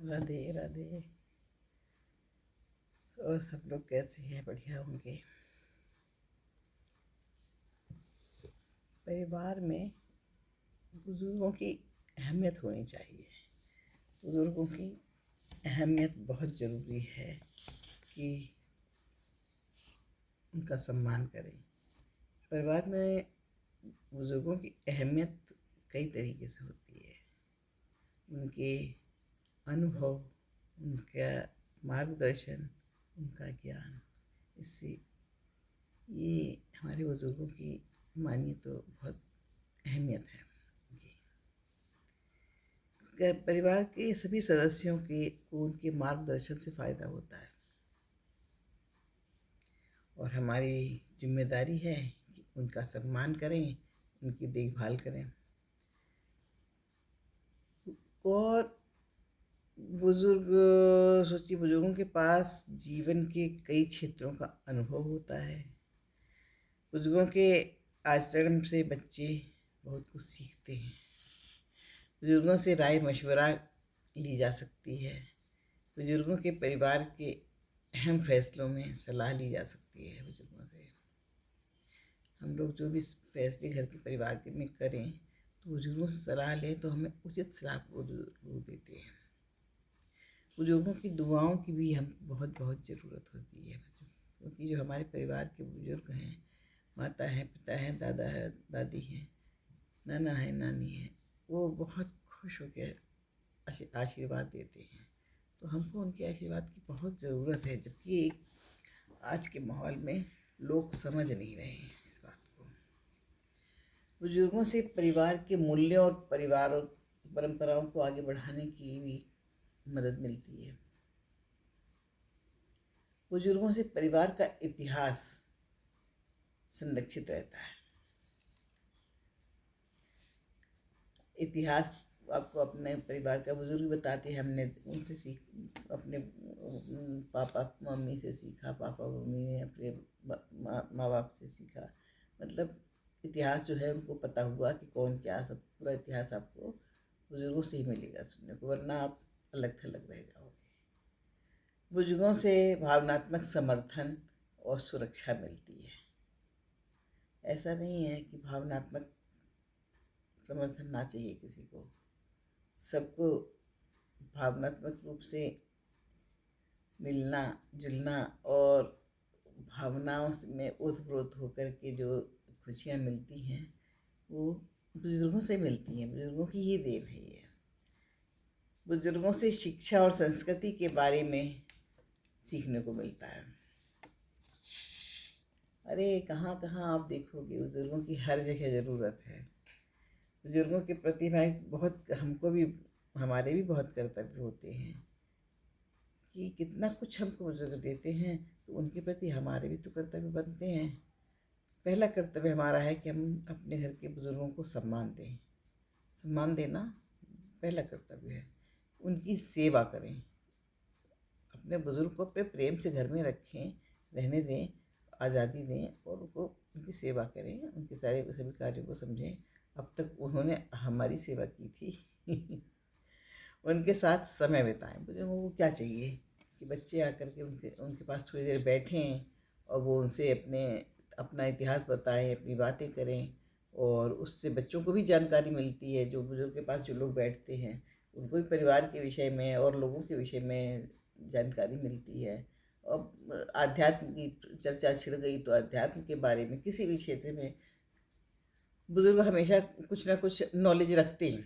राधे राधे। और सब लोग कैसे हैं? बढ़िया होंगे। परिवार में बुज़ुर्गों की अहमियत होनी चाहिए। बुज़ुर्गों की अहमियत बहुत ज़रूरी है कि उनका सम्मान करें। परिवार में बुज़ुर्गों की अहमियत कई तरीके से होती है। उनके अनुभव, उनका मार्गदर्शन, उनका ज्ञान, इससे ये हमारे बुज़ुर्गों की मानिए तो बहुत अहमियत है उनकी। परिवार के सभी सदस्यों के को उनके मार्गदर्शन से फ़ायदा होता है और हमारी जिम्मेदारी है कि उनका सम्मान करें, उनकी देखभाल करें। और बुज़ुर्गों के पास जीवन के कई क्षेत्रों का अनुभव होता है। बुज़ुर्गों के आचरण से बच्चे बहुत कुछ सीखते हैं। बुज़ुर्गों से राय मशवरा ली जा सकती है। बुज़ुर्गों के परिवार के अहम फैसलों में सलाह ली जा सकती है। बुज़ुर्गों से हम लोग जो भी फैसले घर के परिवार के में करें तो बुज़ुर्गों से सलाह लें तो हमें उचित सलाह वो देते हैं। बुज़ुर्गों की दुआओं की भी हम बहुत बहुत ज़रूरत होती है, क्योंकि जो हमारे परिवार के बुज़ुर्ग हैं, माता हैं, पिता हैं, दादा है, दादी हैं, नाना है, नानी है, वो बहुत खुश होकर आशीर्वाद देते हैं। तो हमको उनके आशीर्वाद की बहुत ज़रूरत है, जबकि आज के माहौल में लोग समझ नहीं रहे हैं इस बात को। बुजुर्गों से परिवार के मूल्यों और परिवार और परंपराओं को आगे बढ़ाने की भी मदद मिलती है। बुजुर्गों से परिवार का इतिहास संरक्षित रहता है। इतिहास आपको अपने परिवार का बुजुर्ग बताते हैं, हमने उनसे अपने पापा मम्मी से सीखा, पापा मम्मी ने अपने माँ बाप से सीखा। मतलब इतिहास जो है उनको पता हुआ कि कौन क्या, सब पूरा इतिहास आपको बुजुर्गों से ही मिलेगा सुनने को, वरना आप अलग थलग रह जाओगे। बुजुर्गों से भावनात्मक समर्थन और सुरक्षा मिलती है। ऐसा नहीं है कि भावनात्मक समर्थन ना चाहिए किसी को, सबको भावनात्मक रूप से मिलना जुलना और भावनाओं में ओतप्रोत होकर के जो खुशियाँ मिलती हैं वो बुजुर्गों से मिलती हैं। बुजुर्गों की ये देन है। ये बुजुर्गों से शिक्षा और संस्कृति के बारे में सीखने को मिलता है। अरे कहाँ कहाँ आप देखोगे, बुजुर्गों की हर जगह ज़रूरत है। बुजुर्गों के प्रति भाई बहुत हमको भी, हमारे भी बहुत कर्तव्य होते हैं कि कितना कुछ हमको बुजुर्ग देते हैं, तो उनके प्रति हमारे भी तो कर्तव्य बनते हैं। पहला कर्तव्य हमारा है कि हम अपने घर के बुजुर्गों को सम्मान दें। सम्मान देना पहला कर्तव्य है। उनकी सेवा करें, अपने बुजुर्ग को अपने प्रेम से घर में रखें, रहने दें, आज़ादी दें और उनको उनकी सेवा करें, उनके सारे सभी कार्यों को समझें। अब तक उन्होंने हमारी सेवा की थी। उनके साथ समय बिताएं। बुजुर्गों को क्या चाहिए कि बच्चे आकर के उनके उनके पास थोड़ी देर बैठें और वो उनसे अपना इतिहास बताएं, अपनी बातें करें, और उससे बच्चों को भी जानकारी मिलती है। जो बुजुर्ग के पास जो लोग बैठते हैं उनको भी परिवार के विषय में और लोगों के विषय में जानकारी मिलती है। और आध्यात्म की चर्चा छिड़ गई तो अध्यात्म के बारे में किसी भी क्षेत्र में बुजुर्ग हमेशा कुछ ना कुछ नॉलेज रखते हैं,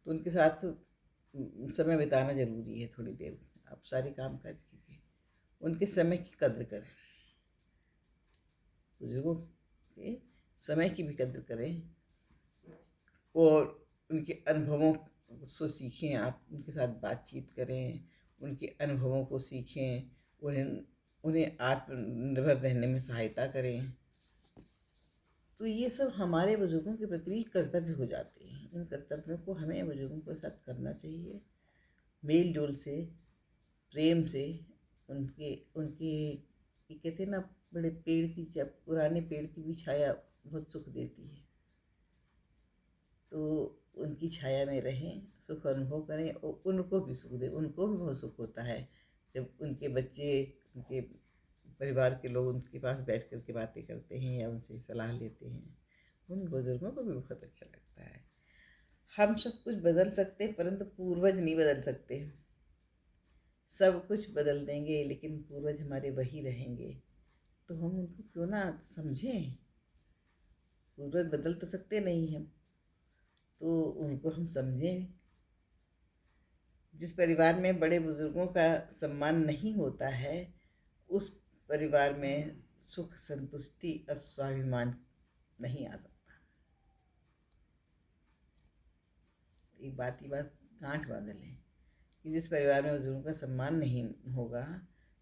तो उनके साथ समय बिताना ज़रूरी है। थोड़ी देर आप सारे काम काज कीजिए, उनके समय की कद्र करें, बुजुर्गों के समय की भी कद्र करें और उनके अनुभवों को सीखें। आप उनके साथ बातचीत करें, उनके अनुभवों को सीखें, उन्हें आत्मनिर्भर रहने में सहायता करें। तो ये सब हमारे बुजुर्गों के प्रति भी कर्तव्य हो जाते हैं। इन कर्तव्यों को हमें बुजुर्गों के साथ करना चाहिए, मेल जोल से, प्रेम से। उनके उनके ये कहते हैं ना, बड़े पेड़ की, जब पुराने पेड़ की भी छाया बहुत सुख देती है। तो उनकी छाया में रहें, सुख अनुभव करें और उनको भी सुख दें। उनको भी बहुत सुख होता है जब उनके बच्चे, उनके परिवार के लोग उनके पास बैठ कर के बातें करते हैं या उनसे सलाह लेते हैं। उन बुज़ुर्गों को भी बहुत अच्छा लगता है। हम सब कुछ बदल सकते हैं परंतु पूर्वज नहीं बदल सकते। सब कुछ बदल देंगे लेकिन पूर्वज हमारे वही रहेंगे। तो हम उनको क्यों ना समझें। पूर्वज बदल तो सकते नहीं हम, तो उनको हम समझें। जिस परिवार में बड़े बुजुर्गों का सम्मान नहीं होता है उस परिवार में सुख, संतुष्टि और स्वाभिमान नहीं आ सकता। एक बात की बात गांठ बांध लें कि जिस परिवार में बुजुर्गों का सम्मान नहीं होगा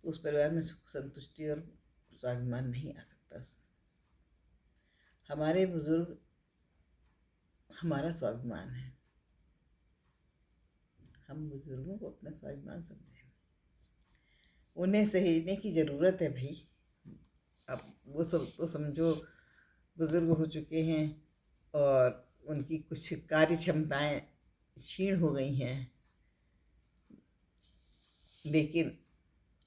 तो उस परिवार में सुख, संतुष्टि और स्वाभिमान नहीं आ सकता। हमारे बुजुर्ग हमारा स्वाभिमान है। हम बुजुर्गों को अपना स्वाभिमान समझें। उन्हें सहेजने की ज़रूरत है भाई। अब वो सब तो समझो बुजुर्ग हो चुके हैं और उनकी कुछ कार्य क्षमताएँ क्षीण हो गई हैं, लेकिन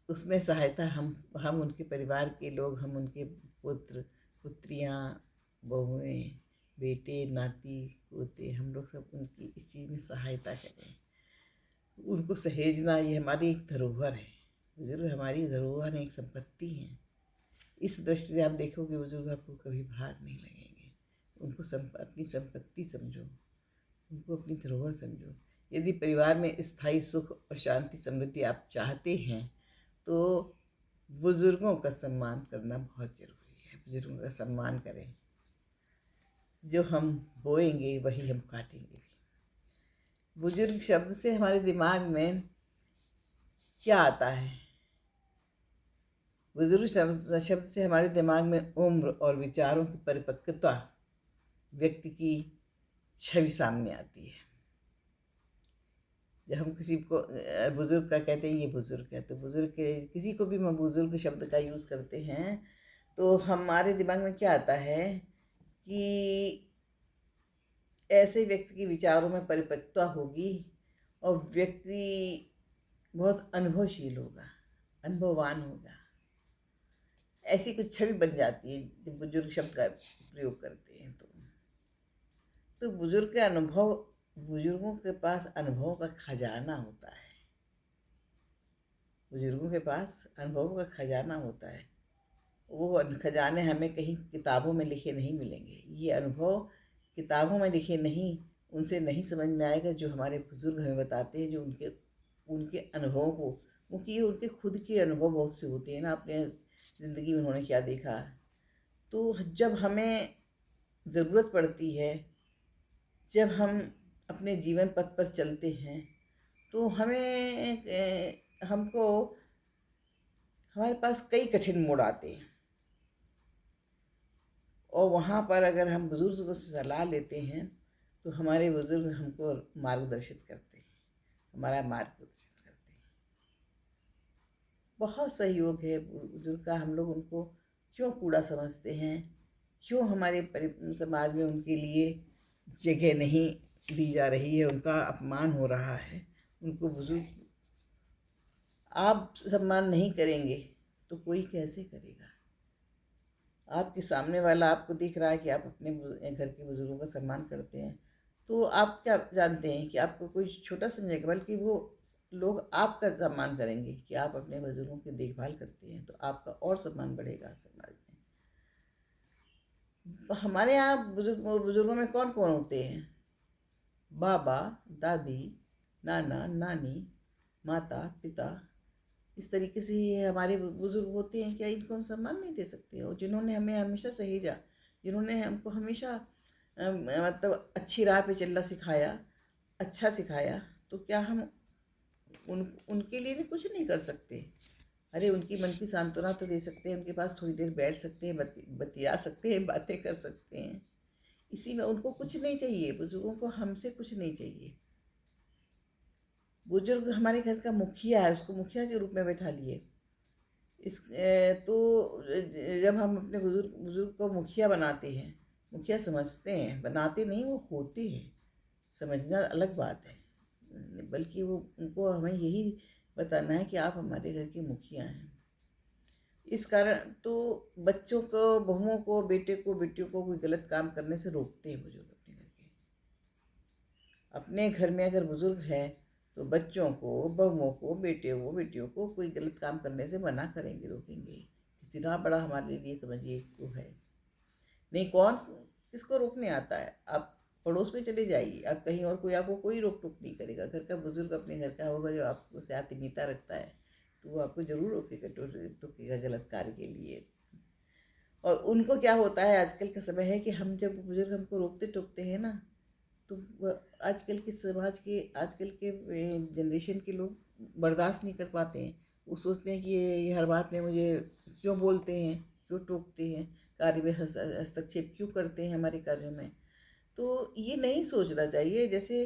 उसमें सहायता हम उनके परिवार के लोग, हम उनके पुत्र पुत्रियाँ, बहुएँ, बेटे, नाती, पोते, हम लोग सब उनकी इस चीज़ में सहायता करें। उनको सहेजना ये हमारी एक धरोहर है। बुजुर्ग हमारी धरोहर है, एक संपत्ति है। इस दृष्टि से आप देखोगे बुजुर्ग आपको कभी भार नहीं लगेंगे। उनको अपनी संपत्ति समझो, उनको अपनी धरोहर समझो। यदि परिवार में स्थायी सुख और शांति समृद्धि आप चाहते हैं तो बुजुर्गों का सम्मान करना बहुत ज़रूरी है। बुजुर्गों का सम्मान करें। जो हम बोएंगे वही हम काटेंगे भी। बुजुर्ग शब्द से हमारे दिमाग में क्या आता है? बुजुर्ग शब्द से हमारे दिमाग में उम्र और विचारों की परिपक्वता, व्यक्ति की छवि सामने आती है। जब हम किसी को बुजुर्ग का कहते हैं ये बुजुर्ग है, तो बुजुर्ग के किसी को भी हम बुजुर्ग शब्द का यूज़ करते हैं तो हमारे दिमाग में क्या आता है कि ऐसे व्यक्ति के विचारों में परिपक्वता होगी और व्यक्ति बहुत अनुभवशील होगा, अनुभववान होगा। ऐसी कुछ छवि बन जाती है जब बुजुर्ग शब्द का प्रयोग करते हैं। तो बुजुर्ग के अनुभव, बुजुर्गों के पास अनुभवों का खजाना होता है। बुजुर्गों के पास अनुभवों का खजाना होता है। वो खजाने हमें कहीं किताबों में लिखे नहीं मिलेंगे। ये अनुभव किताबों में लिखे नहीं, उनसे नहीं समझ में आएगा जो हमारे बुजुर्ग हमें बताते हैं, जो उनके उनके अनुभवों को, क्योंकि उनके खुद के अनुभव बहुत से होते हैं ना, अपने ज़िंदगी में उन्होंने क्या देखा। तो जब हमें ज़रूरत पड़ती है, जब हम अपने जीवन पथ पर चलते हैं तो हमको हमारे पास कई कठिन मोड़ आते हैं और वहाँ पर अगर हम बुज़ुर्गों से सलाह लेते हैं तो हमारे बुज़ुर्ग हमको मार्गदर्शित करते हैं, हमारा मार्गदर्शित करते हैं। बहुत सहयोग है बुज़ुर्ग का। हम लोग उनको क्यों कूड़ा समझते हैं, क्यों हमारे समाज में उनके लिए जगह नहीं दी जा रही है, उनका अपमान हो रहा है। उनको बुज़ुर्ग आप सम्मान नहीं करेंगे तो कोई कैसे करेगा? आपके सामने वाला आपको दिख रहा है कि आप अपने घर के बुज़ुर्गों का सम्मान करते हैं, तो आप क्या जानते हैं कि आपको कोई छोटा समझेगा, बल्कि वो लोग आपका सम्मान करेंगे कि आप अपने बुज़ुर्गों की देखभाल करते हैं, तो आपका और सम्मान बढ़ेगा समाज में। हमारे यहाँ बुज़ुर्गों में कौन कौन होते हैं? बाबा, दादी, नाना, नानी, माता, पिता, इस तरीके से ये हमारे बुज़ुर्ग होते हैं। क्या इनको हम सम्मान नहीं दे सकते? और जिन्होंने हमें हमेशा सहेजा, जिन्होंने हमको हमेशा मतलब अच्छी राह पे चलना सिखाया, अच्छा सिखाया, तो क्या हम उनके लिए भी कुछ नहीं कर सकते? अरे उनकी मन की सांत्वना तो दे सकते हैं, उनके पास थोड़ी देर बैठ सकते हैं, बतिया सकते हैं, बातें कर सकते हैं। इसी में उनको कुछ नहीं चाहिए, बुज़ुर्गों को हमसे कुछ नहीं चाहिए। बुजुर्ग हमारे घर का मुखिया है, उसको मुखिया के रूप में बैठा लिए। तो जब हम अपने बुजुर्ग को मुखिया बनाते हैं, मुखिया समझते हैं, बनाते नहीं, वो होते हैं, समझना अलग बात है, बल्कि वो उनको हमें यही बताना है कि आप हमारे घर के मुखिया हैं। इस कारण तो बच्चों को, बहुओं को, बेटे को, बेटियों को कोई गलत काम करने से रोकते हैं बुजुर्ग अपने घर के। अपने घर में अगर बुजुर्ग है तो बच्चों को, बहुओं को, बेटे को, बेटियों को कोई गलत काम करने से मना करेंगे, रोकेंगे। कितना बड़ा हमारे लिए समझिए वो है। नहीं, कौन किसको रोकने आता है? आप पड़ोस में चले जाइए, आप कहीं और, कोई आपको कोई रोक टोक नहीं करेगा। घर का बुजुर्ग अपने घर का होगा जो आपको से आत्मीयता रखता है, तो वो आपको जरूर रोकेगा, टोकेगा गलत कार्य के लिए। और उनको क्या होता है, आजकल का समय है कि हम जब बुजुर्ग हमको रोकते टोकते हैं ना, तो आजकल के समाज के, आजकल के जनरेशन के लोग बर्दाश्त नहीं कर पाते हैं। वो सोचते हैं कि ये हर बात में मुझे क्यों बोलते हैं, क्यों टोकते हैं, कार्य में हस्तक्षेप क्यों करते हैं हमारे कार्यों में। तो ये नहीं सोचना चाहिए। जैसे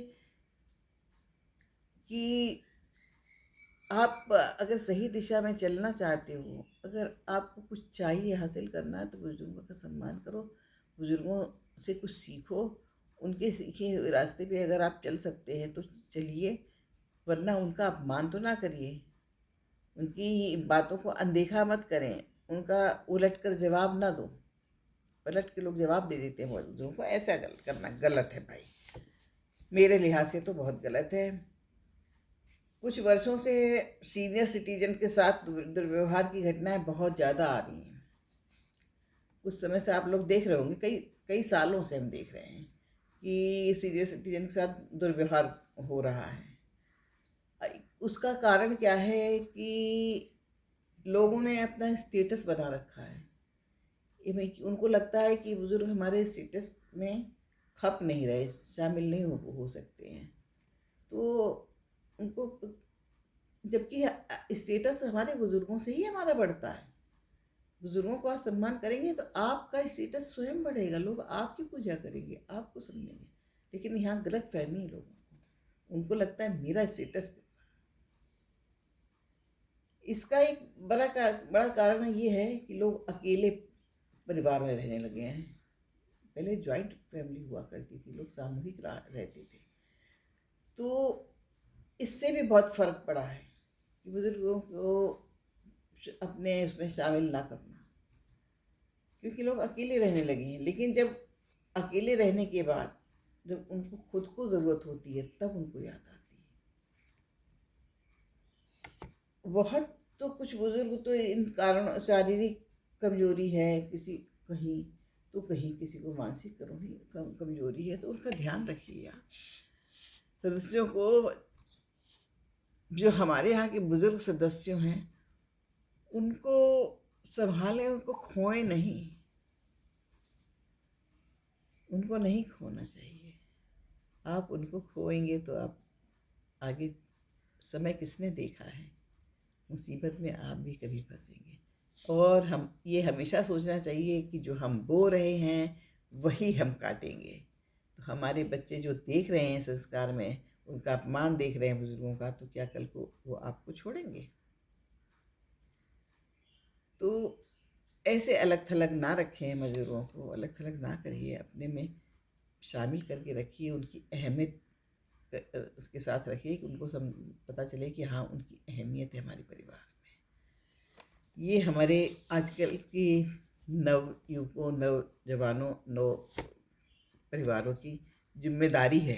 कि आप अगर सही दिशा में चलना चाहते हो, अगर आपको कुछ चाहिए, हासिल करना है, तो बुजुर्गों का सम्मान करो, बुजुर्गों से कुछ सीखो। उनके सीखे हुए रास्ते पे अगर आप चल सकते हैं तो चलिए, वरना उनका अपमान तो ना करिए, उनकी बातों को अनदेखा मत करें, उनका उलट कर जवाब ना दो। पलट के लोग जवाब दे देते हैं बुजुर्गों को, ऐसा गलत करना गलत है भाई, मेरे लिहाज से तो बहुत गलत है। कुछ वर्षों से सीनियर सिटीजन के साथ दुर्व्यवहार की घटनाएं बहुत ज़्यादा आ रही हैं। कुछ समय से आप लोग देख रहे होंगे, कई कई सालों से हम देख रहे हैं कि सीनियर सिटीजन के साथ दुर्व्यवहार हो रहा है। उसका कारण क्या है कि लोगों ने अपना स्टेटस बना रखा है। उनको लगता है कि बुज़ुर्ग हमारे स्टेटस में खप नहीं रहे, शामिल नहीं हो सकते हैं। तो उनको, जबकि स्टेटस हमारे बुज़ुर्गों से ही हमारा बढ़ता है। बुज़ुर्गों को आप सम्मान करेंगे तो आपका स्टेटस स्वयं बढ़ेगा, लोग आपकी पूजा करेंगे, आपको समझेंगे। लेकिन यहाँ गलत फहमी है लोगों को, उनको लगता है मेरा स्टेटस। इसका एक बड़ा कारण ये है कि लोग अकेले परिवार में रहने लगे हैं। पहले जॉइंट फैमिली हुआ करती थी, लोग सामूहिक रहते थे, तो इससे भी बहुत फर्क पड़ा है कि बुजुर्गों को अपने उसमें शामिल ना करना, क्योंकि लोग अकेले रहने लगे हैं। लेकिन जब अकेले रहने के बाद जब उनको खुद को ज़रूरत होती है, तब उनको याद आती है। बहुत तो कुछ बुजुर्ग तो इन कारण, शारीरिक कमजोरी है किसी, कहीं तो कहीं किसी को मानसिक कमजोरी है, तो उनका ध्यान रखिए आप। सदस्यों को, जो हमारे यहाँ के बुजुर्ग सदस्य हैं, उनको संभालें, उनको खोएं नहीं, उनको नहीं खोना चाहिए। आप उनको खोएंगे तो आप आगे, समय किसने देखा है, मुसीबत में आप भी कभी फंसेंगे। और हम ये हमेशा सोचना चाहिए कि जो हम बो रहे हैं वही हम काटेंगे। तो हमारे बच्चे जो देख रहे हैं संस्कार में, उनका अपमान देख रहे हैं बुजुर्गों का, तो क्या कल को वो आपको छोड़ेंगे? तो ऐसे अलग थलग ना रखें, बुजुर्गों को अलग थलग ना करिए, अपने में शामिल करके रखिए, उनकी अहमियत उसके साथ रखिए कि उनको पता चले कि हाँ, उनकी अहमियत है हमारे परिवार में। ये हमारे आजकल की नव युवकों, नौजवानों, नव परिवारों की जिम्मेदारी है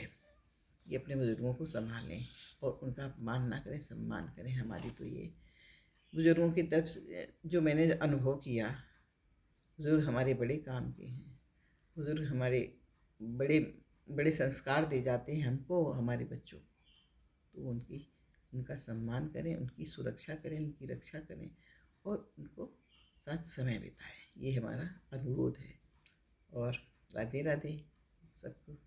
कि अपने बुजुर्गों को संभालें और उनका अपमान ना करें, सम्मान करें। हमारी तो ये बुजुर्गों की तरफ से जो मैंने अनुभव किया, बुजुर्ग हमारे बड़े काम के हैं, बुजुर्ग हमारे बड़े बड़े संस्कार दे जाते हैं हमको, हमारे बच्चों को। तो उनका सम्मान करें, उनकी सुरक्षा करें, उनकी रक्षा करें और उनको साथ समय बिताएं। ये हमारा अनुरोध है। और राधे राधे सबको।